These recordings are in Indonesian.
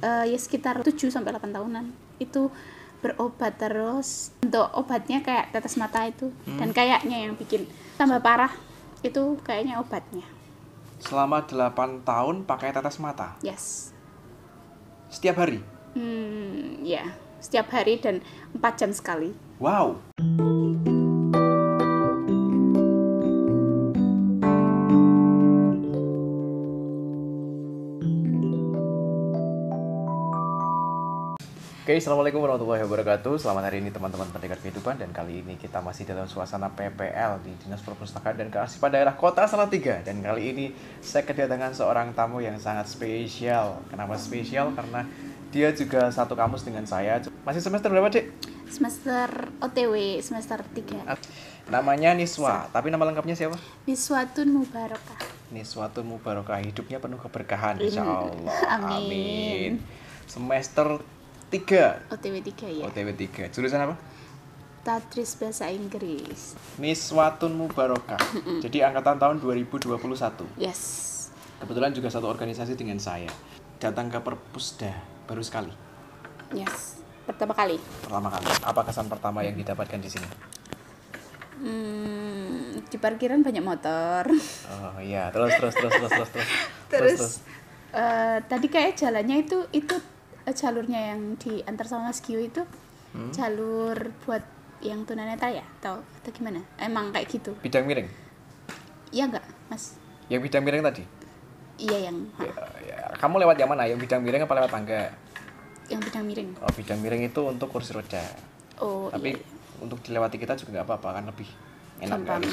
ya sekitar 7-8 tahunan itu berobat terus. Untuk obatnya kayak tetes mata itu, dan kayaknya yang bikin tambah parah itu kayaknya obatnya. Selama 8 tahun pakai tetes mata? Yes. Setiap hari? Ya, setiap hari dan 4 jam sekali. Wow. Oke, assalamualaikum warahmatullahi wabarakatuh. Selamat hari ini teman-teman pendengar kehidupan. Dan kali ini kita masih dalam suasana PPL di Dinas Perpustakaan dan Kearsipan Daerah Kota Salatiga. Dan kali ini saya kedatangan seorang tamu yang sangat spesial. Kenapa spesial? Karena dia juga satu kampus dengan saya. Masih semester berapa, Dek? Semester OTW, semester 3. Namanya Niswa, tapi nama lengkapnya siapa? Niswatun Mubarokah. Niswatun Mubarokah, hidupnya penuh keberkahan, insya Allah. Amin. Semester 3. OTW 3 ya. OTW 3. Jurusan apa? Tadris Bahasa Inggris. Niswatun Mubarokah. Jadi angkatan tahun 2021. Yes. Kebetulan juga satu organisasi dengan saya. Datang ke Perpusda baru sekali. Yes. Pertama kali. Apa kesan pertama yang didapatkan di sini? Di parkiran banyak motor. Oh iya, terus. Terus tadi kayak jalannya itu jalurnya yang diantar sama Mas Gio itu jalur buat yang tunanetra ya atau gimana? Emang kayak gitu? Bidang miring? Iya enggak, Mas? Yang bidang miring tadi? Iya yang. Ya. Kamu lewat yang mana? Yang bidang miring apa lewat tangga? Yang bidang miring. Oh, bidang miring itu untuk kursi roda. Oh, tapi iya. Untuk dilewati kita juga nggak apa-apa, kan lebih enak kan?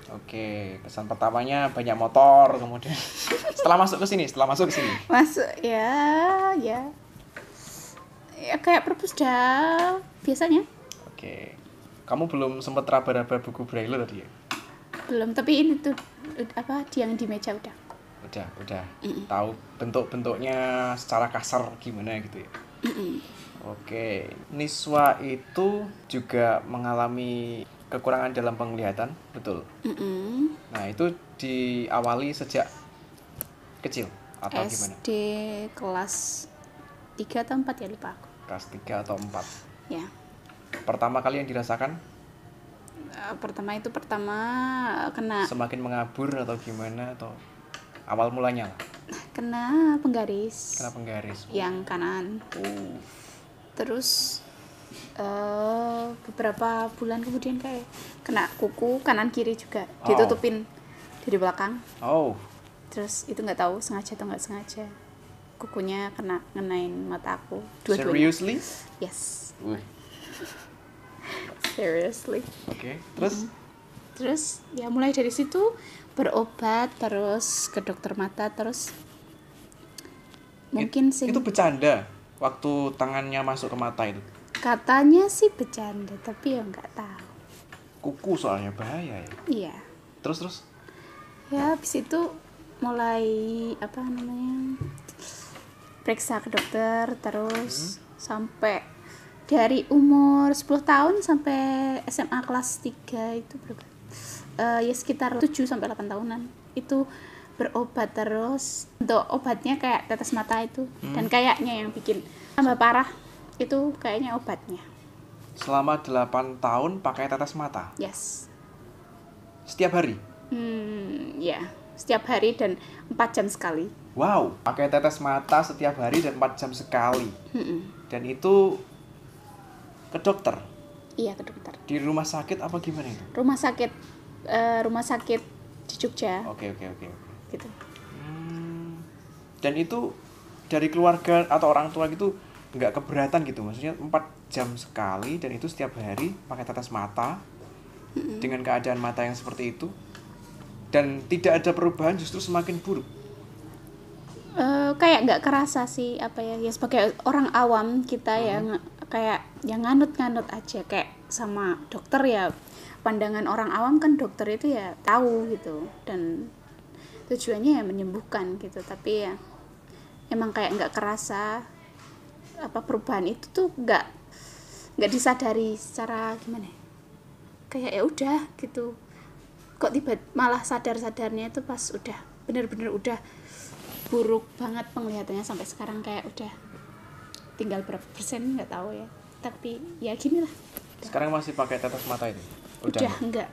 Oke, kesan pertamanya banyak motor, kemudian setelah masuk ke sini. Masuk ya kayak Perpusda biasanya. Oke, kamu belum sempat raba-raba buku braille tadi ya? Belum, tapi ini tuh yang di meja udah tahu bentuk-bentuknya secara kasar gimana gitu ya. Oke, Niswa itu juga mengalami kekurangan dalam penglihatan, betul? Nah, itu diawali sejak kecil atau gimana? SD kelas 3 atau 4 ya, lupa aku. Kelas 3 atau 4? Ya. Pertama kali yang dirasakan? Pertama kena... Semakin mengabur atau gimana, atau awal mulanya lah? Kena penggaris. Yang kanan. Terus beberapa bulan kemudian kayak kena kuku kanan kiri juga ditutupin dari belakang. Terus itu nggak tahu sengaja atau nggak sengaja kukunya ngenain mata aku dua-duanya. Seriously? Yes. Seriously. Oke. Terus ya mulai dari situ berobat terus ke dokter mata terus mungkin itu bercanda waktu tangannya masuk ke mata itu. Katanya sih bercanda, tapi ya nggak tahu. Kuku soalnya bahaya ya. Iya. Terus? Ya habis itu mulai periksa ke dokter terus sampai dari umur 10 tahun sampai SMA kelas 3 itu berapa? Ya sekitar 7-8 tahunan itu berobat terus. Untuk obatnya kayak tetes mata itu, dan kayaknya yang bikin tambah parah itu kayaknya obatnya. Selama 8 tahun pakai tetes mata? Yes. Setiap hari? Ya, setiap hari dan 4 jam sekali. Wow, pakai tetes mata setiap hari dan 4 jam sekali. Dan itu ke dokter? Iya, ke dokter. Di rumah sakit apa gimana itu? Rumah sakit di Jogja. Oke. Gitu. Dan itu dari keluarga atau orang tua gitu nggak keberatan gitu, maksudnya 4 jam sekali dan itu setiap hari pakai tetes mata dengan keadaan mata yang seperti itu dan tidak ada perubahan, justru semakin buruk. Kayak nggak kerasa sih ya sebagai orang awam kita yang kayak yang nganut aja kayak sama dokter ya, pandangan orang awam kan dokter itu ya tahu gitu dan tujuannya ya menyembuhkan gitu, tapi ya emang kayak nggak kerasa perubahan itu tuh nggak disadari secara gimana kayak ya udah gitu, kok tiba malah sadarnya itu pas udah bener-bener udah buruk banget penglihatannya sampai sekarang, kayak udah tinggal berapa persen nggak tahu ya, tapi ya gini lah. Sekarang masih pakai tetes mata itu? Udah enggak.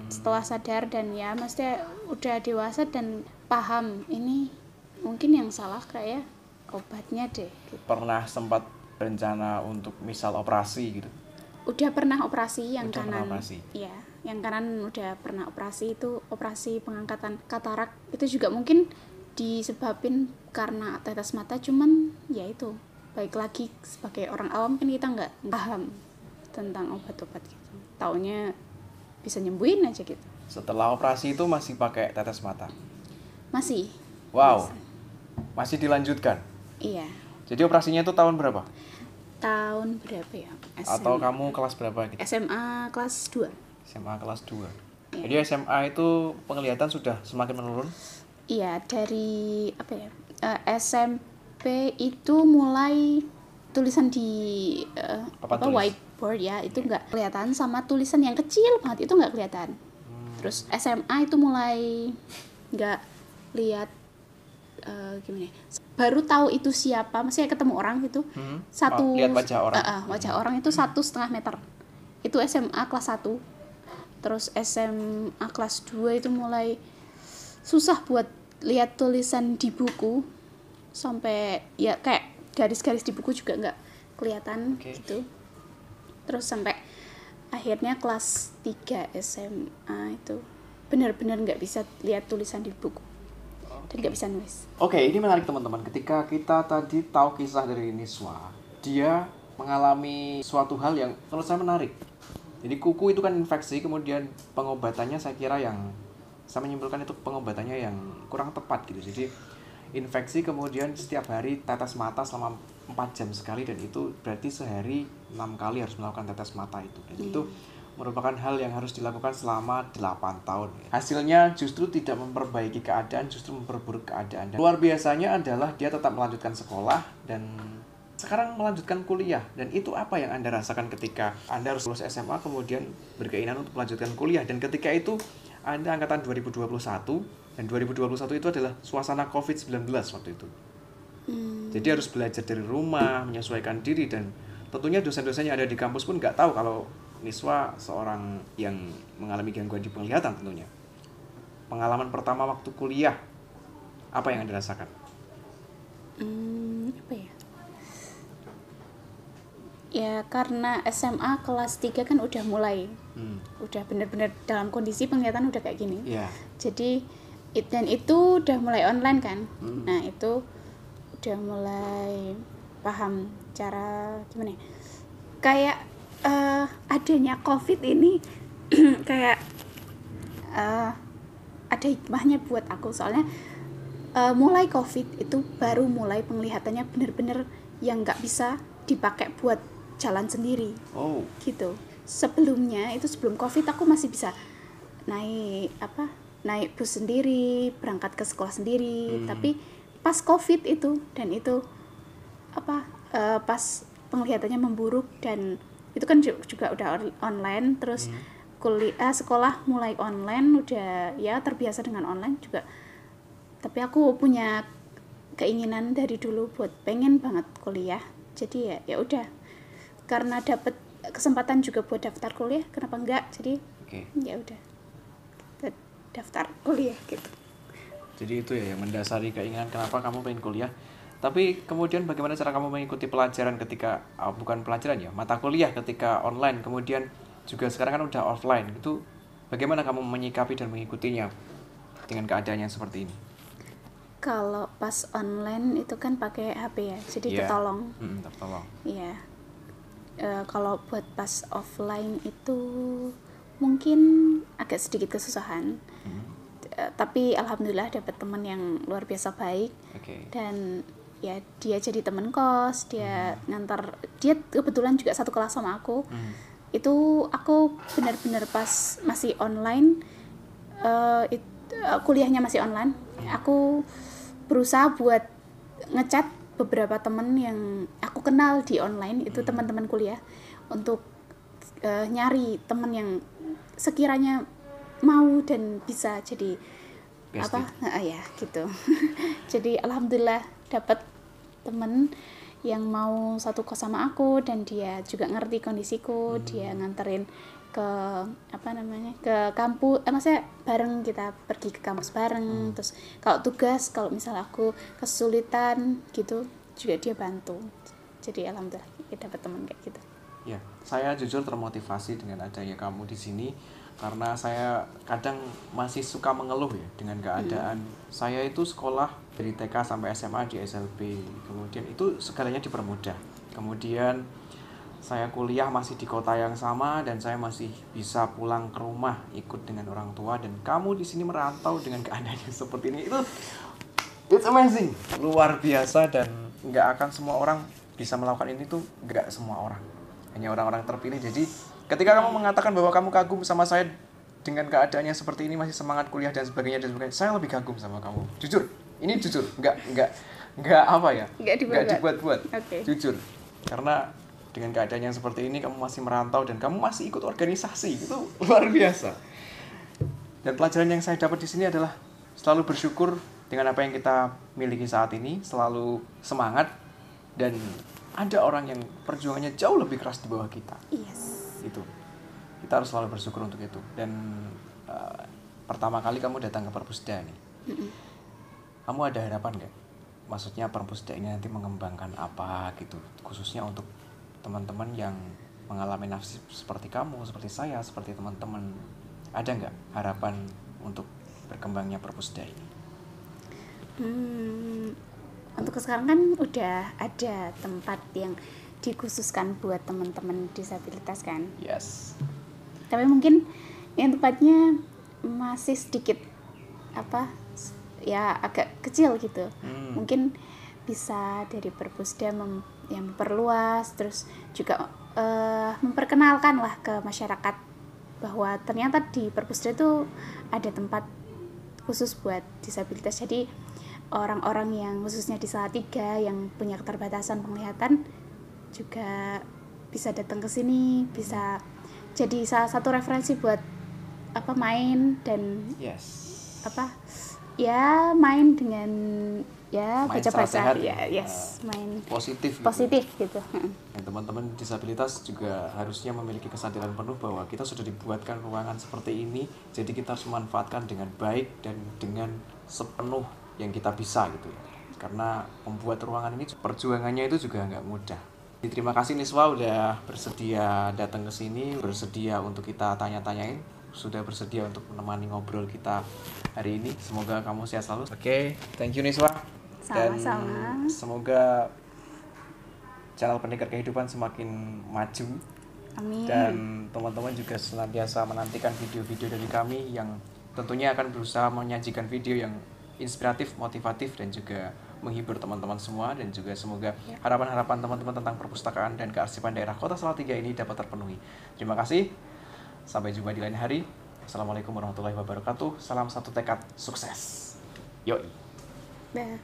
Setelah sadar dan ya maksudnya udah dewasa dan paham ini mungkin yang salah kayak obatnya deh gitu. Pernah sempat rencana untuk misal operasi gitu? Udah pernah operasi yang Udah pernah kanan. operasi? Iya, yang kanan udah pernah operasi, itu operasi pengangkatan katarak. Itu juga mungkin disebabin karena tetes mata, cuman ya itu baik lagi sebagai orang awam kan kita nggak paham tentang obat-obat gitu. Taunya bisa nyembuhin aja gitu. Setelah operasi itu masih pakai tetes mata? Masih. Wow. Masih dilanjutkan? Iya. Jadi operasinya itu tahun berapa? Tahun berapa ya? Atau kamu kelas berapa gitu? SMA kelas 2. SMA kelas 2. Iya. Jadi SMA itu penglihatan sudah semakin menurun? Iya, dari apa ya? SMP itu mulai tulisan di Papan tulis. whiteboard ya, itu nggak kelihatan, sama tulisan yang kecil banget itu nggak kelihatan. Terus SMA itu mulai nggak lihat gimana ya, baru tahu itu siapa, maksudnya ketemu orang gitu, Lihat wajah orang. wajah orang itu 1,5 meter, itu SMA kelas 1. Terus SMA kelas 2 itu mulai susah buat lihat tulisan di buku, sampai ya kayak garis-garis di buku juga nggak kelihatan. Okay. Gitu. Terus sampai akhirnya kelas 3 SMA itu benar-benar nggak bisa lihat tulisan di buku dan nggak bisa nulis. Oke, ini menarik teman-teman. Ketika kita tadi tahu kisah dari Niswa, dia mengalami suatu hal yang menurut saya menarik. Jadi kuku itu kan infeksi, kemudian pengobatannya saya kira yang saya menyimpulkan itu pengobatannya yang kurang tepat gitu. Jadi infeksi kemudian setiap hari tetes mata selama 4 jam sekali, dan itu berarti sehari 6 kali harus melakukan tetes mata itu. Dan itu merupakan hal yang harus dilakukan selama 8 tahun. Hasilnya justru tidak memperbaiki keadaan, justru memperburuk keadaan. Dan luar biasanya adalah dia tetap melanjutkan sekolah dan sekarang melanjutkan kuliah. Dan itu apa yang Anda rasakan ketika Anda harus lulus SMA kemudian berkeinginan untuk melanjutkan kuliah, dan ketika itu Anda angkatan 2021, dan 2021 itu adalah suasana COVID-19 waktu itu. Jadi harus belajar dari rumah, menyesuaikan diri, dan tentunya dosen-dosen yang ada di kampus pun nggak tahu kalau Niswa seorang yang mengalami gangguan di penglihatan tentunya. Pengalaman pertama waktu kuliah, apa yang Anda rasakan? Apa ya? Ya karena SMA kelas 3 kan udah mulai, udah benar-benar dalam kondisi penglihatan udah kayak gini. Yeah. Jadi dan itu udah mulai online kan. Nah itu udah mulai paham cara gimana ya? Kayak adanya COVID ini kayak ada hikmahnya buat aku, soalnya mulai COVID itu baru mulai penglihatannya bener-bener yang nggak bisa dipakai buat jalan sendiri. Gitu. Sebelumnya itu sebelum COVID aku masih bisa naik bus sendiri, berangkat ke sekolah sendiri. Tapi pas COVID itu, dan itu pas penglihatannya memburuk, dan itu kan juga udah online, terus sekolah mulai online, udah ya terbiasa dengan online juga. Tapi aku punya keinginan dari dulu buat pengen banget kuliah, jadi ya udah, karena dapet kesempatan juga buat daftar kuliah, kenapa enggak, jadi ya udah daftar kuliah gitu. Jadi itu ya yang mendasari keinginan kenapa kamu pengen kuliah. Tapi kemudian bagaimana cara kamu mengikuti pelajaran ketika, bukan pelajaran ya, mata kuliah ketika online, kemudian juga sekarang kan udah offline, itu bagaimana kamu menyikapi dan mengikutinya dengan keadaan yang seperti ini? Kalau pas online itu kan pakai HP ya, jadi tertolong. Tertolong. Iya. Kalau buat pas offline itu mungkin agak sedikit kesusahan. Tapi alhamdulillah dapat teman yang luar biasa baik. Dan ya dia jadi teman kos, dia ngantar, dia kebetulan juga satu kelas sama aku. Itu aku benar-benar pas masih online, kuliahnya masih online, aku berusaha buat ngechat beberapa teman yang aku kenal di online, itu teman-teman kuliah, untuk nyari teman yang sekiranya mau dan bisa jadi apa ya gitu. Jadi alhamdulillah dapat temen yang mau satu kos sama aku dan dia juga ngerti kondisiku. Dia nganterin ke apa namanya ke kampus, maksudnya bareng, kita pergi ke kampus bareng. Terus kalau tugas, kalau misalnya aku kesulitan gitu juga dia bantu. Jadi alhamdulillah kita dapat teman kayak gitu. Ya, saya jujur termotivasi dengan adanya kamu di sini karena saya kadang masih suka mengeluh ya dengan keadaan. Saya itu sekolah dari TK sampai SMA di SLB, kemudian itu segalanya dipermudah. Kemudian saya kuliah masih di kota yang sama dan saya masih bisa pulang ke rumah ikut dengan orang tua, dan kamu di sini merantau dengan keadaan yang seperti ini. It's amazing, luar biasa, dan nggak akan semua orang bisa melakukan ini tuh, nggak semua orang, hanya orang-orang terpilih. Jadi ketika kamu mengatakan bahwa kamu kagum sama saya dengan keadaannya seperti ini, masih semangat kuliah dan sebagainya, saya lebih kagum sama kamu. Jujur, ini jujur, nggak apa ya, nggak dibuat-buat. Okay. Jujur, karena dengan keadaan yang seperti ini kamu masih merantau dan kamu masih ikut organisasi, itu luar biasa. Dan pelajaran yang saya dapat di sini adalah selalu bersyukur dengan apa yang kita miliki saat ini, selalu semangat, dan ada orang yang perjuangannya jauh lebih keras di bawah kita. Yes. Itu kita harus selalu bersyukur untuk itu. Dan pertama kali kamu datang ke Perpusda nih, kamu ada harapan nggak? Maksudnya Perpusda ini nanti mengembangkan apa gitu, khususnya untuk teman-teman yang mengalami nasib seperti kamu, seperti saya, seperti teman-teman. Ada nggak harapan untuk berkembangnya Perpusda ini? Untuk sekarang kan udah ada tempat yang dikhususkan buat teman-teman disabilitas kan. Yes. Tapi mungkin yang tempatnya masih sedikit ya agak kecil gitu. Mungkin bisa dari Perpusda yang memperluas, terus juga memperkenalkan lah ke masyarakat bahwa ternyata di Perpusda itu ada tempat khusus buat disabilitas. Jadi orang-orang yang khususnya di Salatiga yang punya keterbatasan penglihatan juga bisa datang ke sini, bisa jadi salah satu referensi buat main dan main dengan baca-baca main positif gitu. Dan teman-teman disabilitas juga harusnya memiliki kesadaran penuh bahwa kita sudah dibuatkan ruangan seperti ini, jadi kita harus memanfaatkan dengan baik dan dengan sepenuh yang kita bisa gitu ya. Karena membuat ruangan ini perjuangannya itu juga nggak mudah. Jadi, terima kasih Niswa udah bersedia datang ke sini, bersedia untuk kita tanya-tanyain, sudah bersedia untuk menemani ngobrol kita hari ini. Semoga kamu sehat selalu. Oke, thank you Niswa. Sama-sama. Dan semoga channel Pendekar Kehidupan semakin maju. Amin. Dan teman-teman juga senantiasa menantikan video-video dari kami yang tentunya akan berusaha menyajikan video yang inspiratif, motivatif, dan juga menghibur teman-teman semua. Dan juga semoga harapan-harapan teman-teman tentang perpustakaan dan kearsipan daerah Kota Salatiga ini dapat terpenuhi. Terima kasih. Sampai jumpa di lain hari. Assalamualaikum warahmatullahi wabarakatuh. Salam satu tekad sukses. Yoi. Dah.